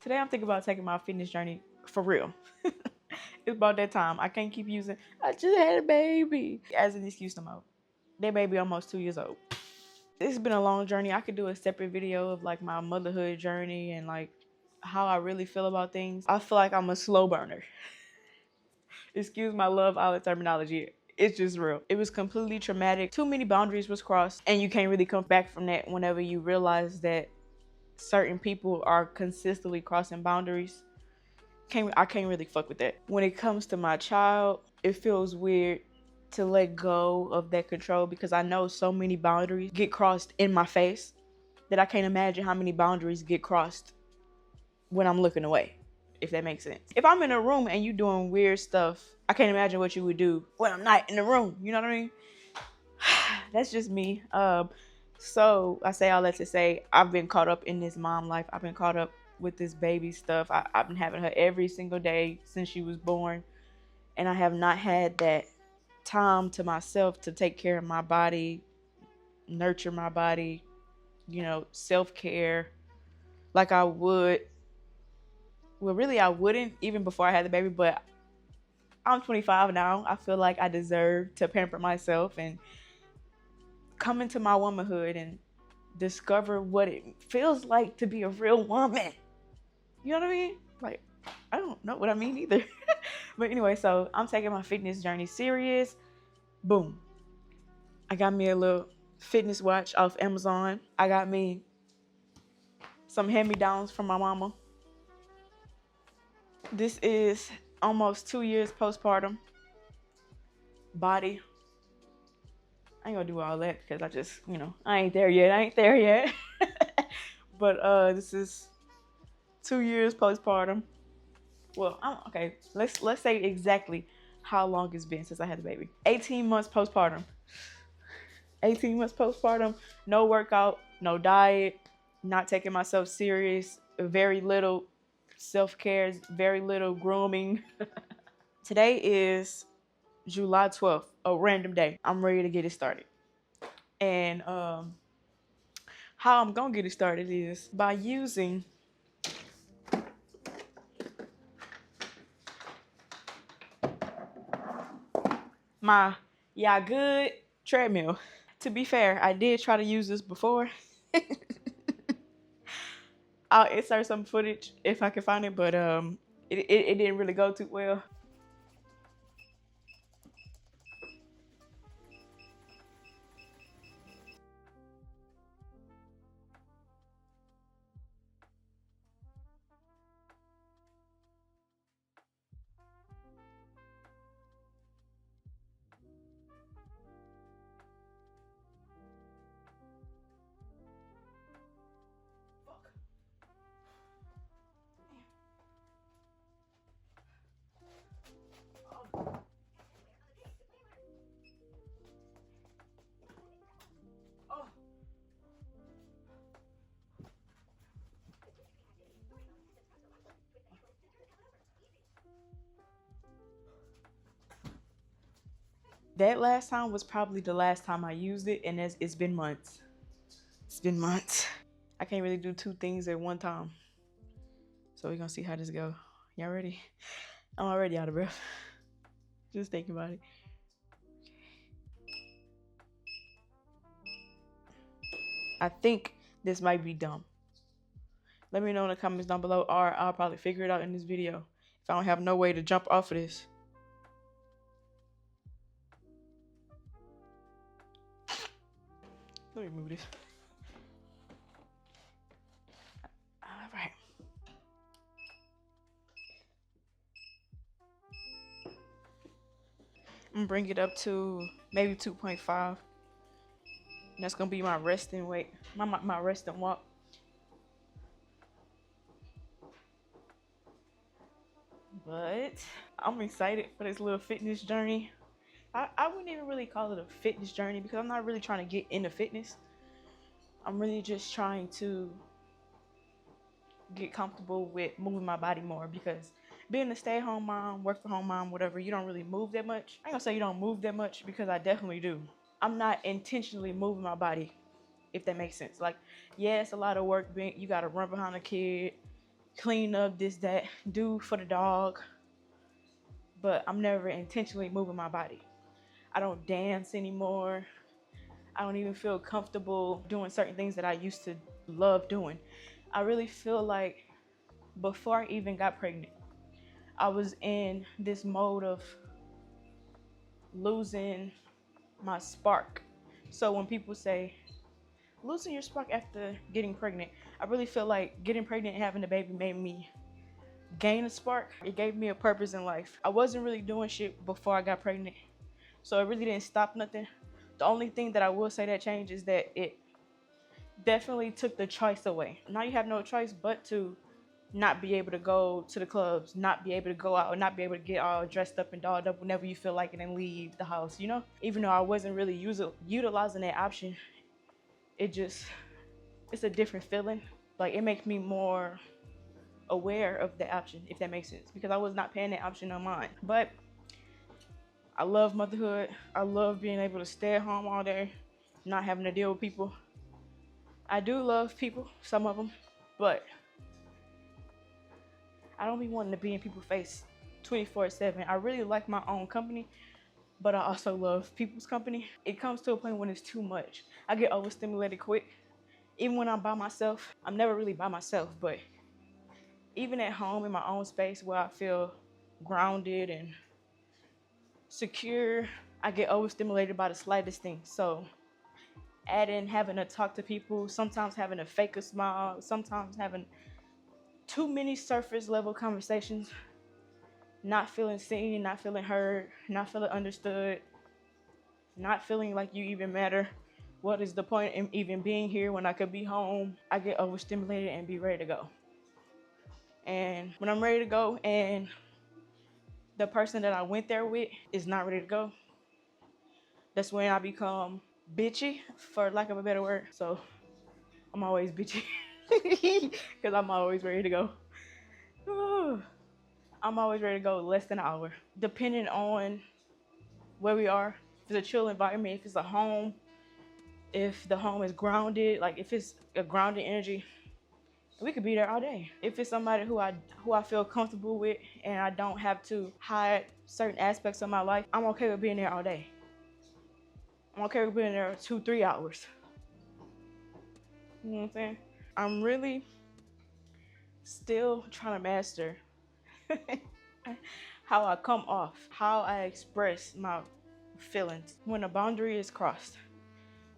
Today I'm thinking about taking my fitness journey for real. It's about that time. I can't keep using, I just had a baby as an excuse no more. That baby almost 2 years old. It's been a long journey. I could do a separate video of like my motherhood journey and like how I really feel about things. I feel like I'm a slow burner. Excuse my love outlet terminology. It's just real. It was completely traumatic. Too many boundaries was crossed and you can't really come back from that whenever you realize that certain people are consistently crossing boundaries. I can't really fuck with that. When it comes to my child, it feels weird to let go of that control because I know so many boundaries get crossed in my face that I can't imagine how many boundaries get crossed when I'm looking away, if that makes sense. If I'm in a room and you doing weird stuff, I can't imagine what you would do when I'm not in the room. You know what I mean? That's just me. So I say all that to say I've been caught up in this mom life. I've been caught up with this baby stuff. I've been having her every single day since she was born. And I have not had that time to myself to take care of my body, nurture my body, self-care like I would. Well, really, I wouldn't even before I had the baby, but I'm 25 now. I feel like I deserve to pamper myself and come into my womanhood and discover what it feels like to be a real woman. You know what I mean? Like, I don't know what I mean either. But anyway, so I'm taking my fitness journey serious. Boom. I got me a little fitness watch off Amazon. I got me some hand-me-downs from my mama. This is almost 2 years postpartum. Body. I ain't gonna do all that because I just, I ain't there yet. But this is 2 years postpartum. Well, okay. Let's say exactly how long it's been since I had the baby. 18 months postpartum. 18 months postpartum. No workout, no diet, not taking myself serious, very little self-care, very little grooming. Today is July 12th, a random day. I'm ready to get it started. And how I'm gonna get it started is by using my Yeah Good treadmill. To be fair, I did try to use this before. I'll insert some footage if I can find it, but it didn't really go too well. That last time was probably the last time I used it, and it's been months. It's been months. I can't really do two things at one time. So we're gonna see how this go. Y'all ready? I'm already out of breath. Just thinking about it. I think this might be dumb. Let me know in the comments down below, or I'll probably figure it out in this video if I don't have no way to jump off of this. Let me move this. All right. I'm gonna bring it up to maybe 2.5. And that's gonna be my resting weight, my resting walk. But I'm excited for this little fitness journey. I wouldn't even really call it a fitness journey because I'm not really trying to get into fitness. I'm really just trying to get comfortable with moving my body more because being a stay-at-home mom, work-from-home mom, whatever, you don't really move that much. I ain't gonna say you don't move that much because I definitely do. I'm not intentionally moving my body, if that makes sense. Like, yeah, it's a lot of work. You gotta run behind a kid, clean up, this, that, do for the dog. But I'm never intentionally moving my body. I don't dance anymore. I don't even feel comfortable doing certain things that I used to love doing. I really feel like before I even got pregnant, I was in this mode of losing my spark. So when people say losing your spark after getting pregnant, I really feel like getting pregnant and having a baby made me gain a spark. It gave me a purpose in life. I wasn't really doing shit before I got pregnant, so it really didn't stop nothing. The only thing that I will say that changed is that it definitely took the choice away. Now you have no choice but to not be able to go to the clubs, not be able to go out, not be able to get all dressed up and dolled up whenever you feel like it and leave the house, you know? Even though I wasn't really utilizing that option, it's a different feeling. Like, it makes me more aware of the option, if that makes sense, because I was not paying that option on mine. But I love motherhood. I love being able to stay at home all day, not having to deal with people. I do love people, some of them, but I don't be wanting to be in people's face 24/7. I really like my own company, but I also love people's company. It comes to a point when it's too much. I get overstimulated quick. Even when I'm by myself, I'm never really by myself, but even at home in my own space where I feel grounded and secure, I get overstimulated by the slightest thing. So add in having to talk to people, sometimes having to fake a smile, sometimes having too many surface level conversations, not feeling seen, not feeling heard, not feeling understood, not feeling like you even matter. What is the point in even being here when I could be home? I get overstimulated and be ready to go. And when I'm ready to go and the person that I went there with is not ready to go, that's when I become bitchy, for lack of a better word. So I'm always bitchy because I'm always ready to go. I'm always ready to go less than an hour, depending on where we are. If it's a chill environment, if it's a home, if the home is grounded, like if it's a grounded energy, we could be there all day. If it's somebody who I feel comfortable with and I don't have to hide certain aspects of my life, I'm okay with being there all day. I'm okay with being there 2-3 hours. You know what I'm saying? I'm really still trying to master how I come off, how I express my feelings when a boundary is crossed.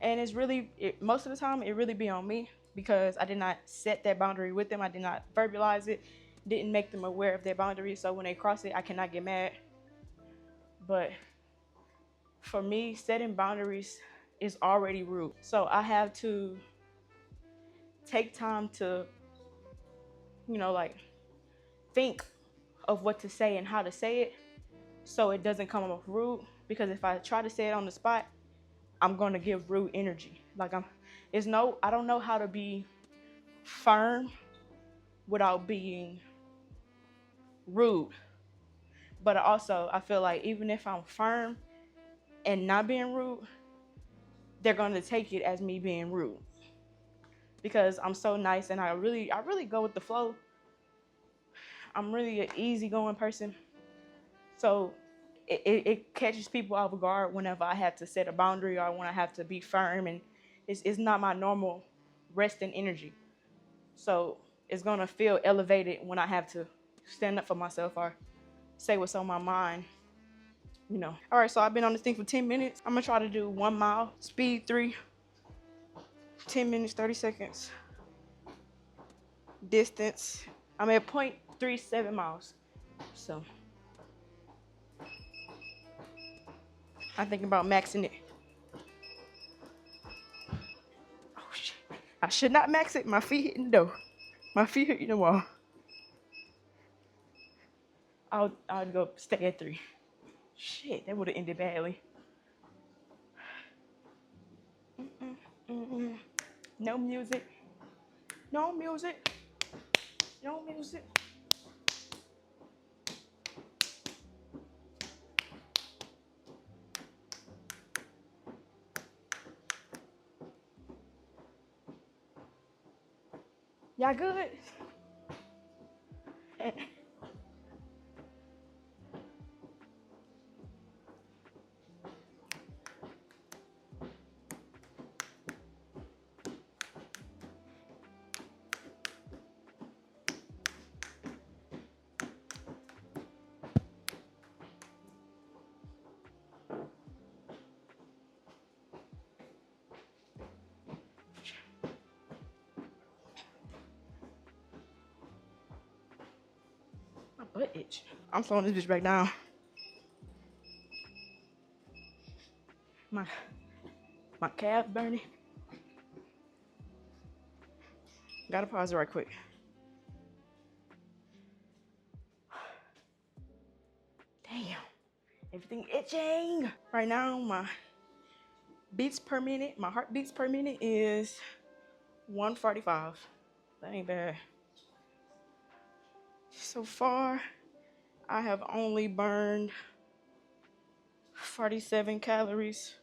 And it's really, most of the time, it really be on me because I did not set that boundary with them. I did not verbalize it, didn't make them aware of their boundary. So when they cross it, I cannot get mad. But for me, setting boundaries is already rude. So I have to take time to, like think of what to say and how to say it so it doesn't come off rude. Because if I try to say it on the spot, I'm gonna give rude energy. Like I don't know how to be firm without being rude. But also I feel like even if I'm firm and not being rude, they're gonna take it as me being rude. Because I'm so nice and I really go with the flow. I'm really an easygoing person. So it catches people off guard whenever I have to set a boundary or when I have to be firm, and it's not my normal resting energy. So it's gonna feel elevated when I have to stand up for myself or say what's on my mind. All right, so I've been on this thing for 10 minutes. I'm gonna try to do 1 mile, speed 3, 10 minutes, 30 seconds. Distance, I'm at 0.37 miles. So I'm thinking about maxing it. Oh shit, I should not max it. My feet hitting the door. My feet hitting the wall. I'll go stay at 3. Shit, that would have ended badly. No music. No music. No music. Y'all good? My butt itch. I'm slowing this bitch back down. My calf burning. Gotta pause it right quick. Damn, everything itching. Right now, my beats per minute, my heartbeats per minute is 145. That ain't bad. So far, I have only burned 47 calories.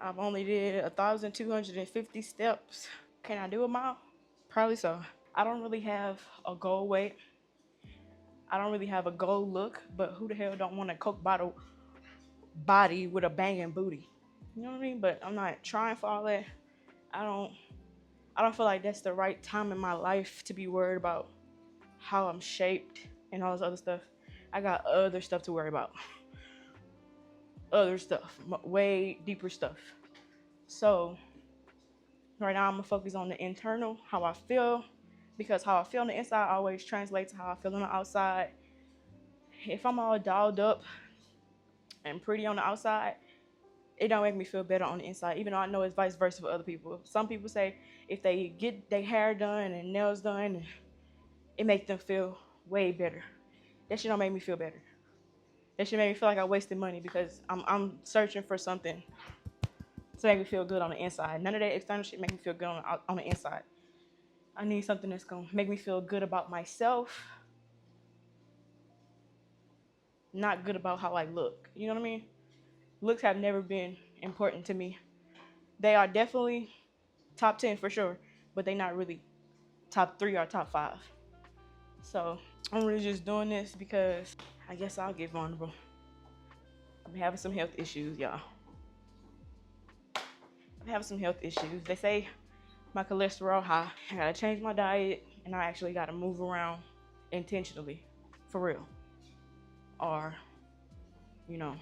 I've only did 1,250 steps. Can I do a mile? Probably so. I don't really have a goal weight. I don't really have a goal look, but who the hell don't want a Coke bottle body with a banging booty? You know what I mean? But I'm not trying for all that. I don't feel like that's the right time in my life to be worried about how I'm shaped and all this other stuff. I got other stuff to worry about. Other stuff, way deeper stuff. So right now I'm gonna focus on the internal, how I feel, because how I feel on the inside always translates to how I feel on the outside. If I'm all dolled up and pretty on the outside, it don't make me feel better on the inside, even though I know it's vice versa for other people. Some people say if they get their hair done and nails done, it makes them feel way better. That shit don't make me feel better. That shit make me feel like I wasted money because I'm searching for something to make me feel good on the inside. None of that external shit make me feel good on the inside. I need something that's gonna make me feel good about myself, not good about how I look. You know what I mean? Looks have never been important to me. They are definitely top 10 for sure, but they not really top 3 or top 5. So I'm really just doing this because I guess I'll get vulnerable. I'm having some health issues, y'all. I'm having some health issues. They say my cholesterol high. I gotta change my diet, and I actually gotta move around intentionally, for real. Or, you know,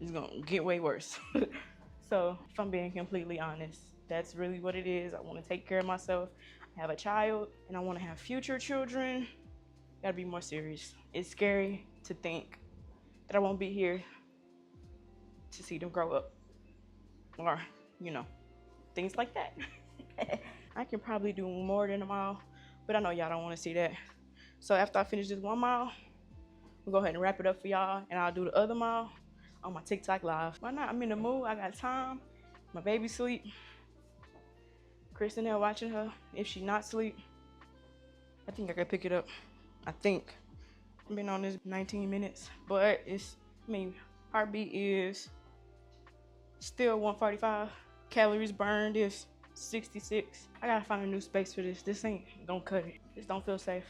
it's gonna get way worse. So if I'm being completely honest, that's really what it is. I wanna take care of myself. I have a child, and I wanna have future children. Gotta be more serious. It's scary to think that I won't be here to see them grow up. Or, you know, things like that. I can probably do more than a mile, but I know y'all don't want to see that. So after I finish this 1 mile, we'll go ahead and wrap it up for y'all, and I'll do the other mile on my TikTok live. Why not? I'm in the mood. I got time. My baby sleep. Kristen there watching her. If she not sleep, I think I can pick it up. I think. I've been on this 19 minutes, but heartbeat is still 145. Calories burned is 66. I gotta find a new space for this. This ain't gonna cut it. This don't feel safe.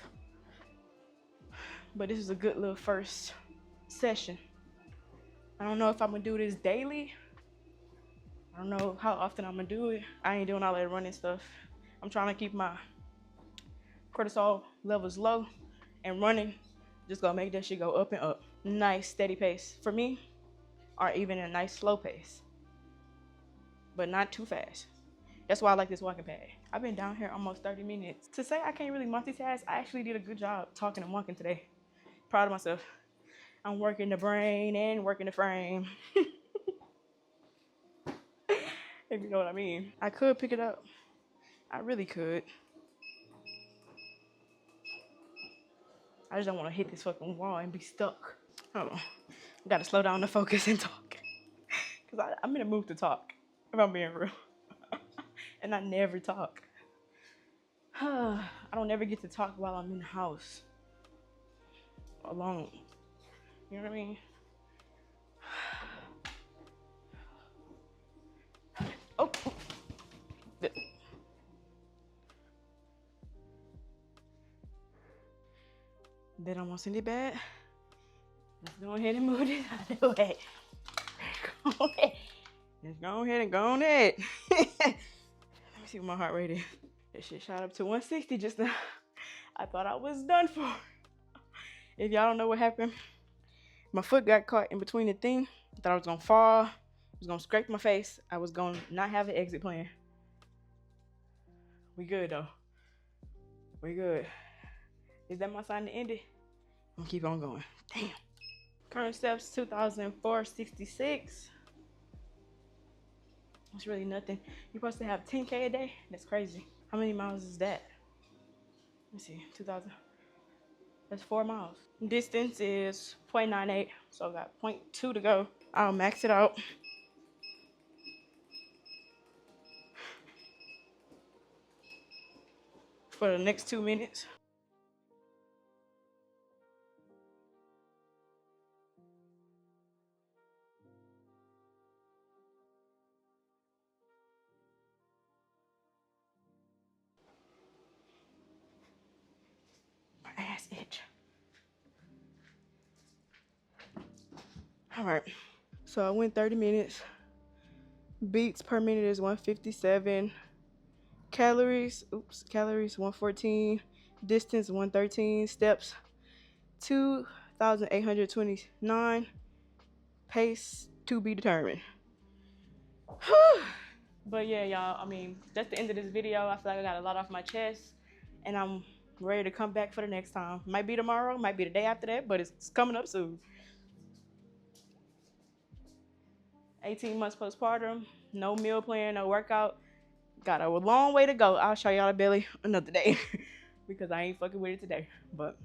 But this is a good little first session. I don't know if I'm gonna do this daily. I don't know how often I'm gonna do it. I ain't doing all that running stuff. I'm trying to keep my cortisol levels low, and running just gonna make that shit go up and up. Nice steady pace for me, or even a nice slow pace, but not too fast. That's why I like this walking pad. I've been down here almost 30 minutes. To say I can't really multitask, I actually did a good job talking and walking today. Proud of myself. I'm working the brain and working the frame. If you know what I mean. I could pick it up. I really could. I just don't want to hit this fucking wall and be stuck. Hold on. I gotta slow down the focus and talk. Because I'm in a mood to talk, if I'm being real. And I never talk. I don't ever get to talk while I'm in the house. Alone. You know what I mean? Oh. Then I won't send it back. Let's go ahead and move this out of the way. Go ahead. Just go ahead and go on it. Let me see what my heart rate is. That shit shot up to 160 just now. I thought I was done for. If y'all don't know what happened, my foot got caught in between the thing. I thought I was gonna fall. I was gonna scrape my face. I was gonna not have an exit plan. We good though. We good. Is that my sign to end it? I'm gonna keep on going. Damn. Current steps 2,466. That's really nothing. You're supposed to have 10K a day? That's crazy. How many miles is that? Let me see. 2,000. That's 4 miles. Distance is 0.98. So I got 0.2 to go. I'll max it out. For the next 2 minutes. My ass itch. All right. So I went 30 minutes. Beats per minute is 157. Calories 114. Distance 113. Steps 2,829. Pace to be determined. But yeah, y'all, I mean, that's the end of this video. I feel like I got a lot off my chest, and I'm ready to come back for the next time. Might be tomorrow, might be the day after that, but it's coming up soon. 18 months postpartum, no meal plan, no workout. Got a long way to go. I'll show y'all the belly another day because I ain't fucking with it today. But